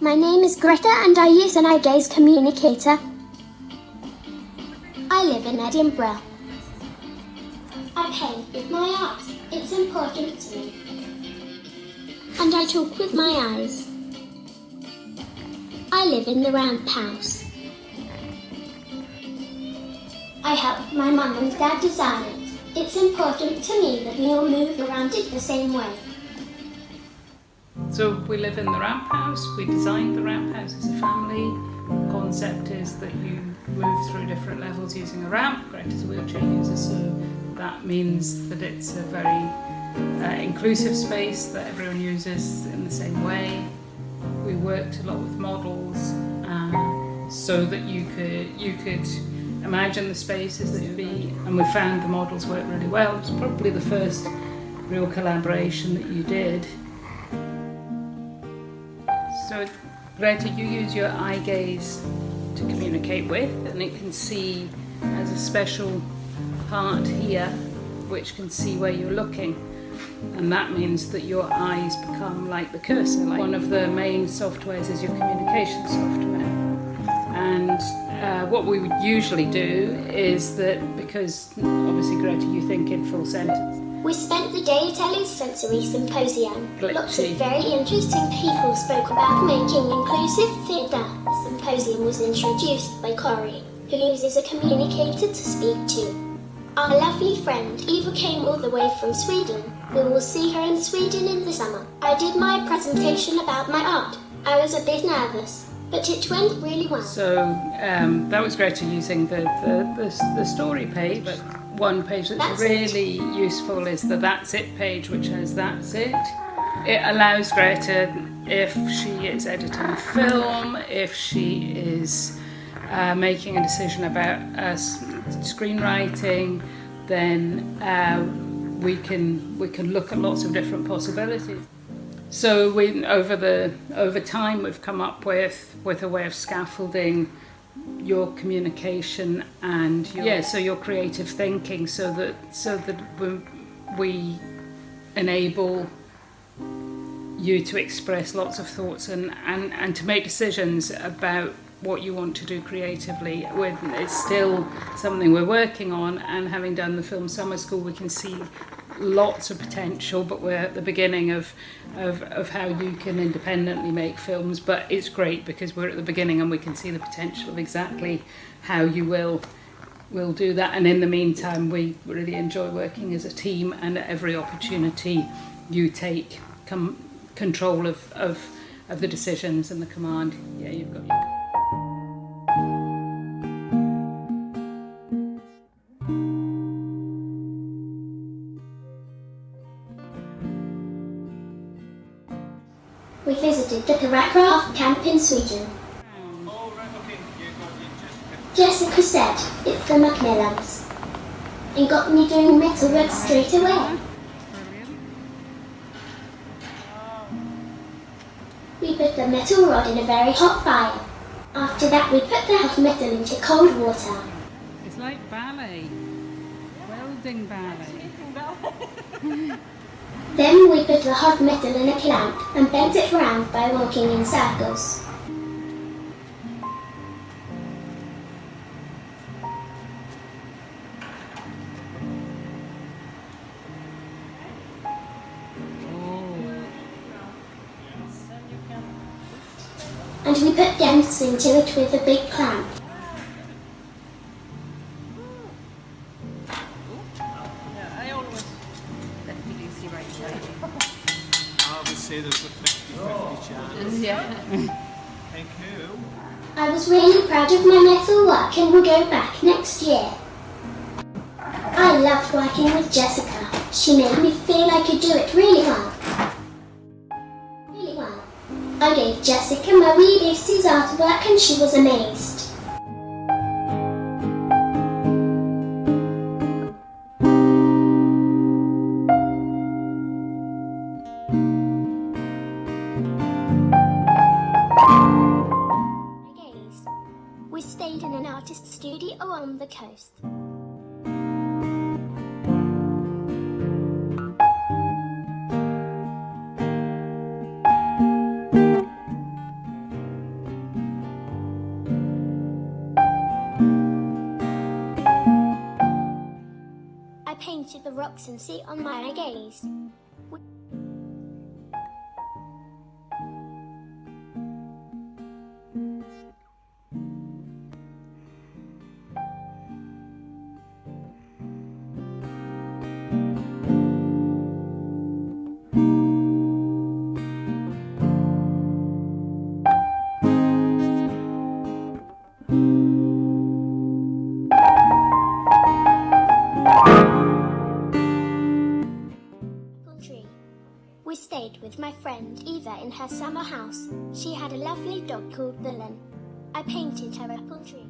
My name is Greta and I use an eye gaze communicator. I live in Edinburgh. I paint with my eyes. It's important to me. And I talk with my eyes. I live in the round house. I help my mum and dad design it. It's important to me that we all move around it the same way. So we live in the ramp house. We designed the ramp house as a family. The concept is that you move through different levels using a ramp. Greta's a wheelchair user, so that means that it's a very inclusive space that everyone uses in the same way. We worked a lot with models so that you could imagine the spaces that you'd be, and we found the models work really well. It was probably the first real collaboration that you did. So Greta, you use your eye gaze to communicate with, and it can see as a special part here which can see where you're looking, and that means that your eyes become like the cursor. Like one of the main softwares is your communication software, and what we would usually do is that, because obviously Greta you think in full sentence. We spent the day at Ellie's sensory symposium. Glitchy. Lots of very interesting people spoke about making inclusive theatre. The symposium was introduced by Corey, who uses a communicator to speak to. Our lovely friend Eva came all the way from Sweden. We will see her in Sweden in the summer. I did my presentation about my art. I was a bit nervous, but it went really well. So that was Greta using the story page. But one page that's really useful is the That's It page, which has That's It. It allows Greta, if she is editing film, if she is making a decision about screenwriting, then we can look at lots of different possibilities. So over time we've come up with a way of scaffolding your communication and your creative thinking, so that we enable you to express lots of thoughts and to make decisions about what you want to do creatively. It's still something we're working on, and having done the film summer school, we can see lots of potential, but we're at the beginning of how you can independently make films. But it's great because we're at the beginning and we can see the potential of exactly how you will do that. And in the meantime, we really enjoy working as a team, and at every opportunity you take control of the decisions and the command. Yeah, you've got your... We visited the Craft camp in Sweden. Jessica said it's the Macmillans, and got me doing metalwork straight away. We put the metal rod in a very hot fire. After that we put the hot metal into cold water. It's like ballet, welding ballet. Then we put the hot metal in a clamp and bent it round by walking in circles. And we put dents into it with a big clamp. Say there's a 50-50 chance. Yeah. Thank you. I was really proud of my metal work and will go back next year. I loved working with Jessica. She made me feel I could do it really well. I gave Jessica my wee beastie's artwork and she was amazed. We stayed in an artist studio on the coast. relax and sit on my gaze. We stayed with my friend Eva in her summer house. She had a lovely dog called Villain. I painted her apple tree.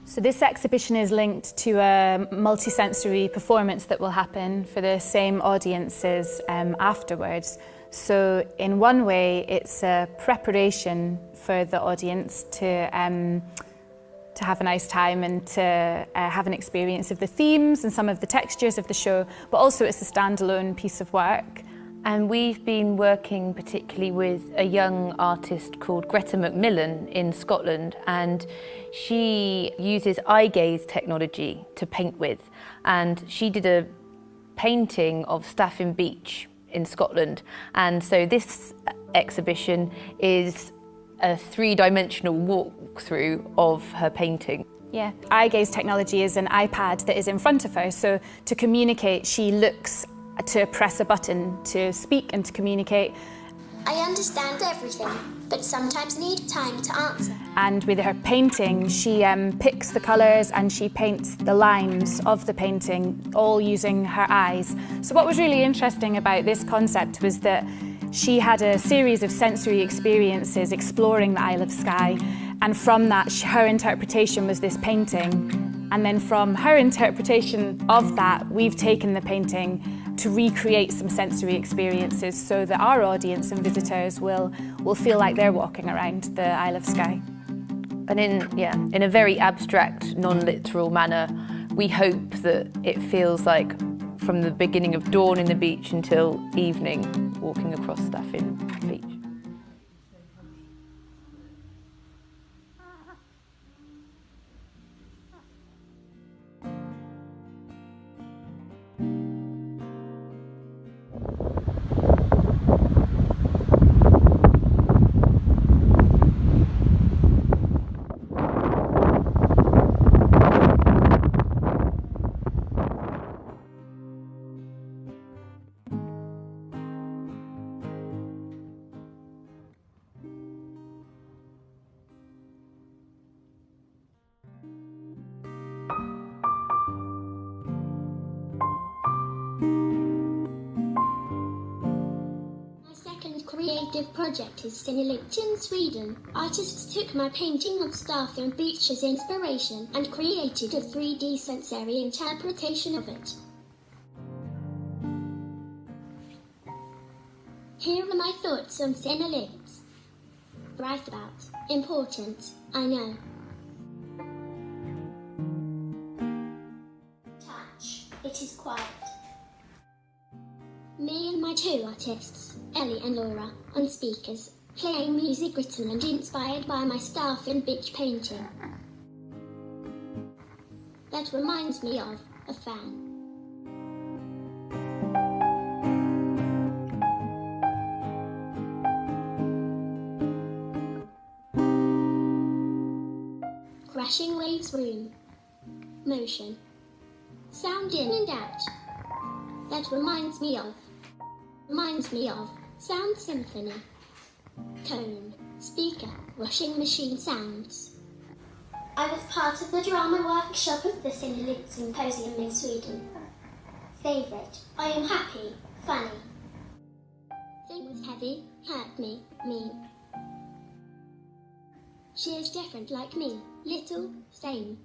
So this exhibition is linked to a multisensory performance that will happen for the same audiences afterwards. So in one way, it's a preparation for the audience to have a nice time and to have an experience of the themes and some of the textures of the show, but also it's a standalone piece of work. And we've been working particularly with a young artist called Greta Macmillan in Scotland, and she uses eye gaze technology to paint with. And she did a painting of Staffin Beach in Scotland. And so this exhibition is a three-dimensional walkthrough of her painting. Yeah, eye gaze technology is an iPad that is in front of her. So to communicate, she looks to press a button to speak and to communicate. I understand everything, but sometimes need time to answer. And with her painting, she picks the colours and she paints the lines of the painting, all using her eyes. So what was really interesting about this concept was that she had a series of sensory experiences exploring the Isle of Skye, and from that, her interpretation was this painting. And then from her interpretation of that, we've taken the painting to recreate some sensory experiences so that our audience and visitors will feel like they're walking around the Isle of Skye. And in a very abstract, non-literal manner, we hope that it feels like from the beginning of dawn in the beach until evening, walking across Staffin Beach. collective project is Synelict in Sweden. Artists took my painting of Starfjord Beach as inspiration and created a 3D sensory interpretation of it. Here are my thoughts on Synelict. Bright about, important, I know. Touch, it is quiet. Me and my two artists, Ellie and Laura, on speakers, playing music written and inspired by my Starfjord Beach painting. That reminds me of a fan. Crashing waves room. Motion. Sound in and out. That reminds me of sound symphony. Tone. Speaker. Washing machine sounds. I was part of the drama workshop of the Synelict Symposium in Sweden. Favourite. I am happy. Funny. Thing was heavy. Hurt me. Mean. She is different like me. Little. Same.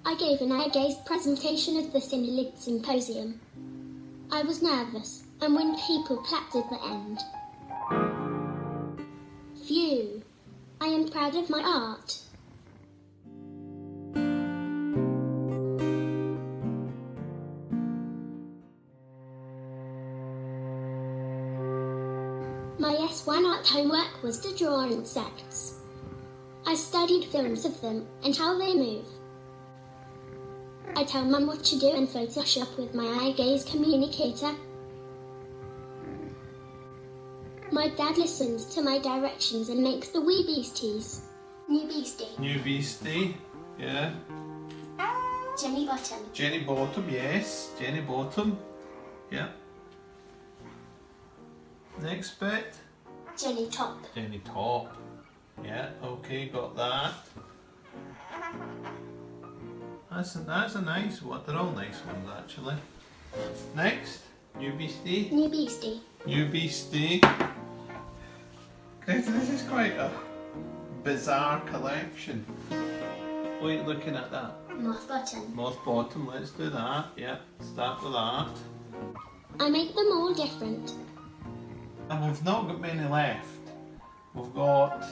I gave an eye-gazed presentation of the Synelict Symposium. I was nervous, and when people clapped at the end. Phew! I am proud of my art. My S1 art homework was to draw insects. I studied films of them and how they move. I tell Mum what to do in Photoshop with my eye gaze communicator. My dad listens to my directions and makes the wee beasties. New beastie. New beastie, yeah. Jenny Bottom. Jenny Bottom, yes. Jenny Bottom, yeah. Next bit. Jenny Top. Jenny Top, yeah. Okay, got that. That's a nice one. They're all nice ones actually. Next, New Beastie. New beastie. New Beastie. Greta, this is quite a bizarre collection. What are you looking at that? Moth Bottom. Moth Bottom, let's do that. Yeah, start with that. I make them all different. And we've not got many left. We've got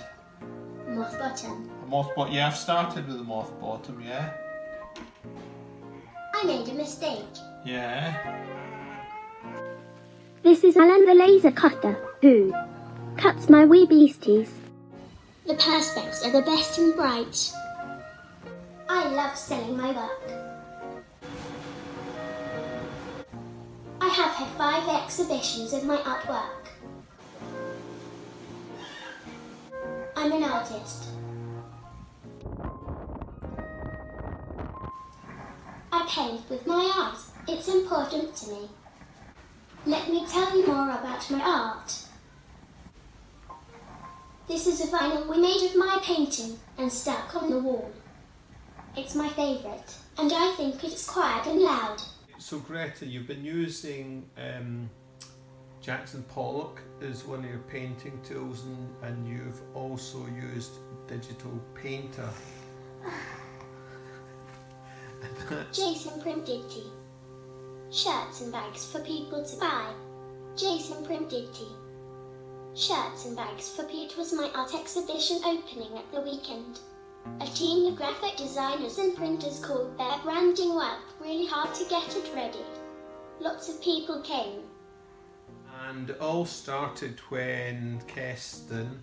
Moth Bottom. a moth bottom. Yeah, I've started with the moth bottom, yeah. I made a mistake. Yeah. This is Alan the laser cutter, who cuts my wee beasties. The perspex are the best and bright. I love selling my work. I have had 5 exhibitions of my artwork. I'm an artist. I paint with my art. It's important to me. Let me tell you more about my art. This is a vinyl we made of my painting and stuck on the wall. It's my favourite, and I think it's quiet and loud. So Greta, you've been using Jackson Pollock as one of your painting tools, and you've also used Digital Painter. Jason printed tea. Shirts and bags for people to buy. Jason printed tea. Shirts and bags for people. It was my art exhibition opening at the weekend. A team of graphic designers and printers called their branding work really hard to get it ready. Lots of people came. And it all started when Keston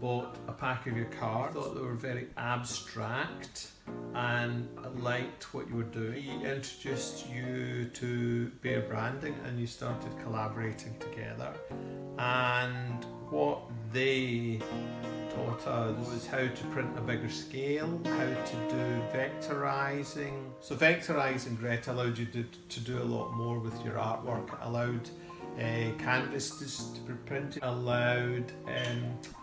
bought a pack of your cards. I thought they were very abstract and I liked what you were doing. He introduced you to Bear Branding and you started collaborating together. And what they taught us was how to print a bigger scale, how to do vectorizing. So vectorizing, Greta, allowed you to do a lot more with your artwork. It allowed canvases to be printed, allowed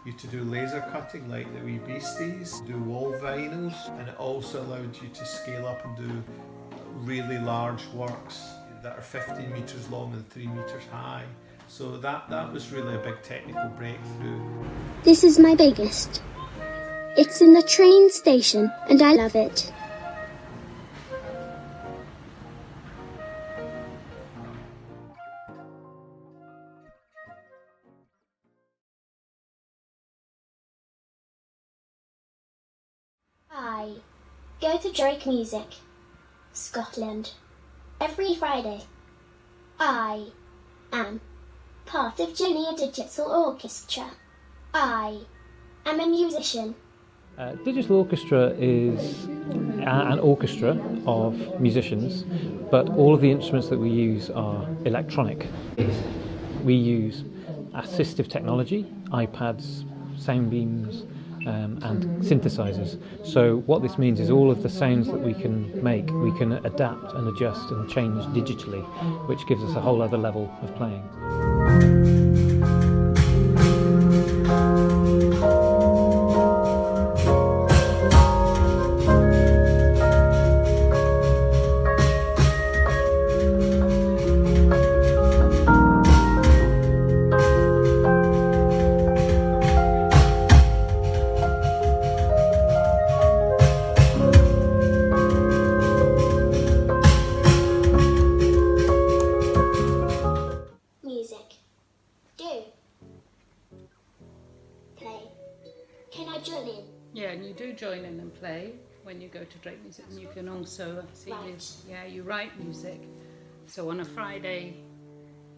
you to do laser cutting like the wee beasties, do wall vinyls, and it also allowed you to scale up and do really large works that are 15 metres long and 3 metres high. So that was really a big technical breakthrough. This is my biggest. It's in the train station and I love it. I go to Drake Music, Scotland, every Friday. I am part of Junior Digital Orchestra. I am a musician. Digital Orchestra is an orchestra of musicians, but all of the instruments that we use are electronic. We use assistive technology, iPads, sound beams, and synthesizers. So what this means is all of the sounds that we can make, we can adapt and adjust and change digitally, which gives us a whole other level of playing. Music. Do. Play. Can I join in? Yeah, and you do join in and play when you go to Drake Music, and you can also see you write music. So on a Friday,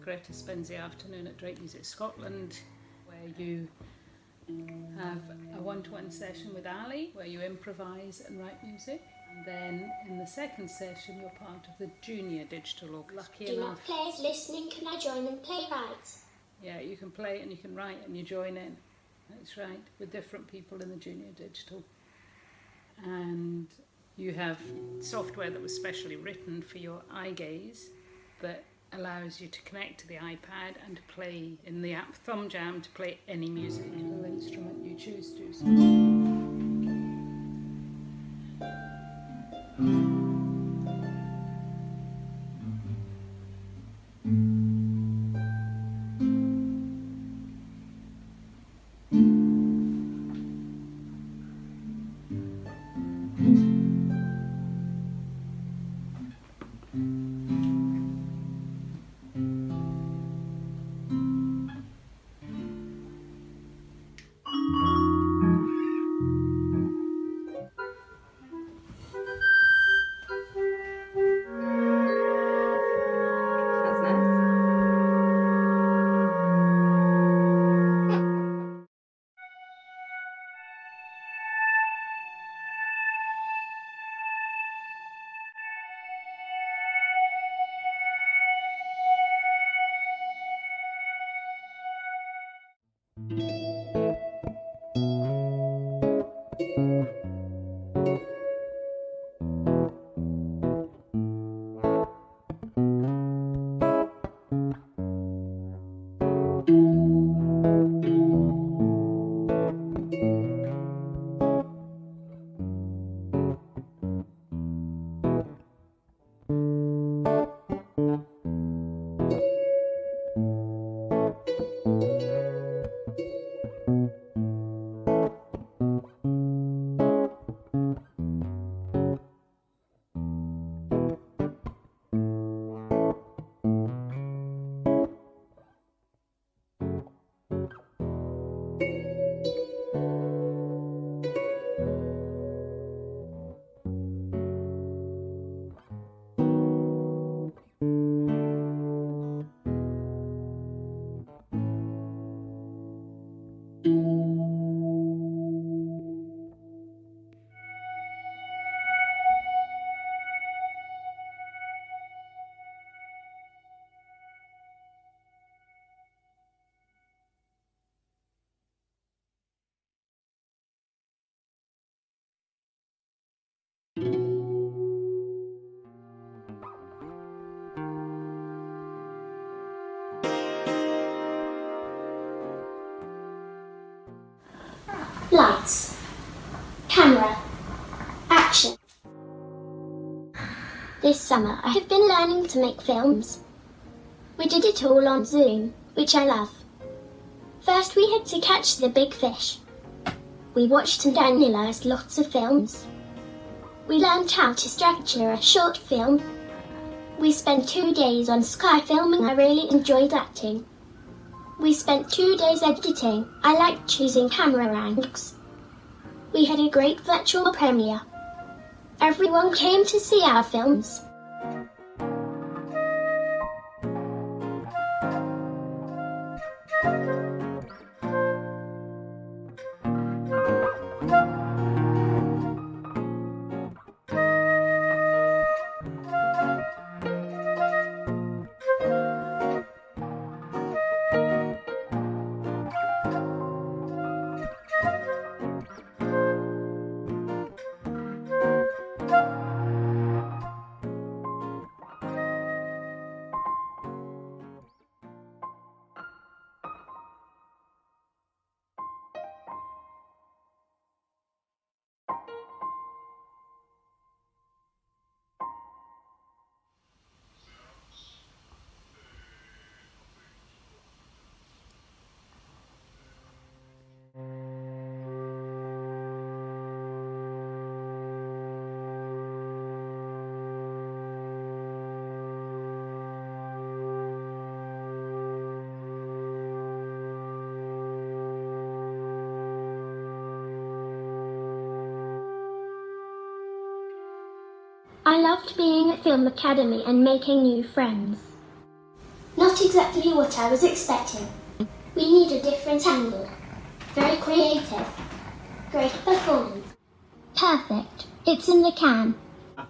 Greta spends the afternoon at Drake Music Scotland, where you have a one-to-one session with Ali, where you improvise and write music. And then in the second session, you're part of the Junior Digital Orchestra. Lucky Do enough. not players listening, can I join and play right? Yeah, you can play and you can write and you join in. That's right, with different people in the Junior Digital. And you have software that was specially written for your eye gaze that allows you to connect to the iPad and to play in the app Thumb Jam to play any musical instrument you choose to. That's nice. Lights. Camera. Action. This summer I have been learning to make films. We did it all on Zoom, which I love. First we had to catch the big fish. We watched and analysed lots of films. We learned how to structure a short film. We spent 2 days on Sky filming. I really enjoyed acting. We spent 2 days editing. I liked choosing camera angles. We had a great virtual premiere. Everyone came to see our films. I loved being at Film Academy and making new friends. Not exactly what I was expecting. We need a different angle. Very creative. Great performance. Perfect. It's in the can.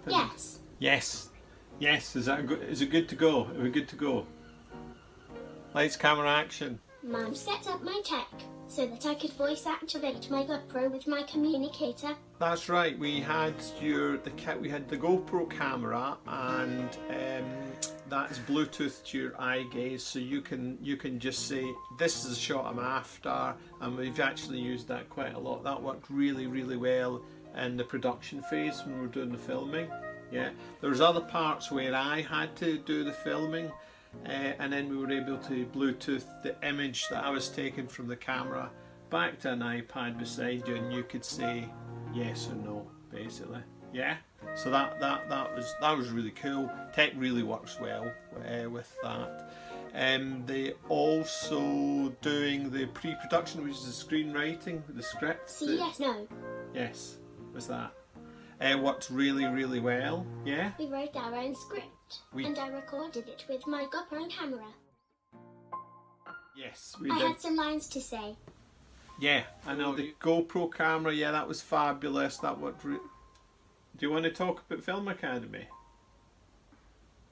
Yes. Yes. Yes. Is it good to go? Are we good to go? Lights, camera, action. Mum set up my tech so that I could voice activate my GoPro with my communicator. That's right. We had the GoPro camera, and that's Bluetooth to your eye gaze, so you can just say this is a shot I'm after, and we've actually used that quite a lot. That worked really, really well in the production phase when we were doing the filming. Yeah, there was other parts where I had to do the filming. And then we were able to Bluetooth the image that I was taking from the camera back to an iPad beside you, and you could say yes or no, basically. Yeah. So that was really cool. Tech really works well with that. They also doing the pre-production, which is the screenwriting, the script. See, yes, no. Yes. Was that? Worked really, really well. Yeah. We wrote our own script. And I recorded it with my GoPro camera. Yes, we I did. had some lines to say. Yeah, I know. The GoPro camera, yeah, that was fabulous. That worked. Do you want to talk about Film Academy?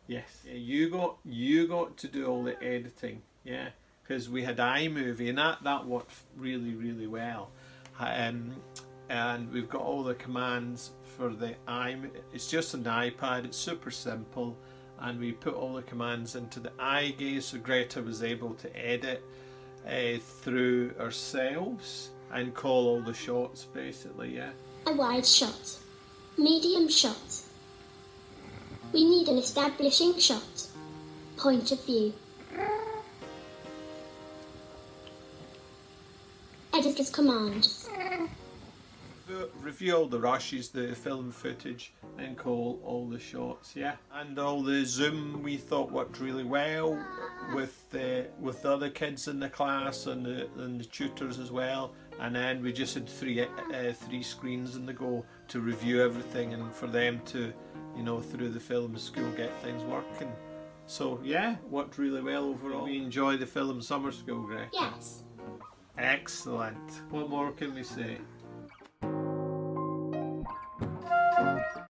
Yes. Yeah, you got to do all the editing. Yeah, because we had iMovie, and that worked really, really well. And we've got all the commands for the it's just an iPad, it's super simple, and we put all the commands into the eye gaze, so Greta was able to edit through ourselves and call all the shots basically. Yeah. A wide shot. Medium shot. We need an establishing shot. Point of view. Editor's commands. Review all the rushes, the film footage, and call all the shots. Yeah, and all the Zoom we thought worked really well with the other kids in the class and the tutors as well. And then we just had three screens in the go to review everything, and for them to, through the film school get things working. So yeah, worked really well overall. We enjoy the film summer school, Greg. Yes. Excellent. What more can we say?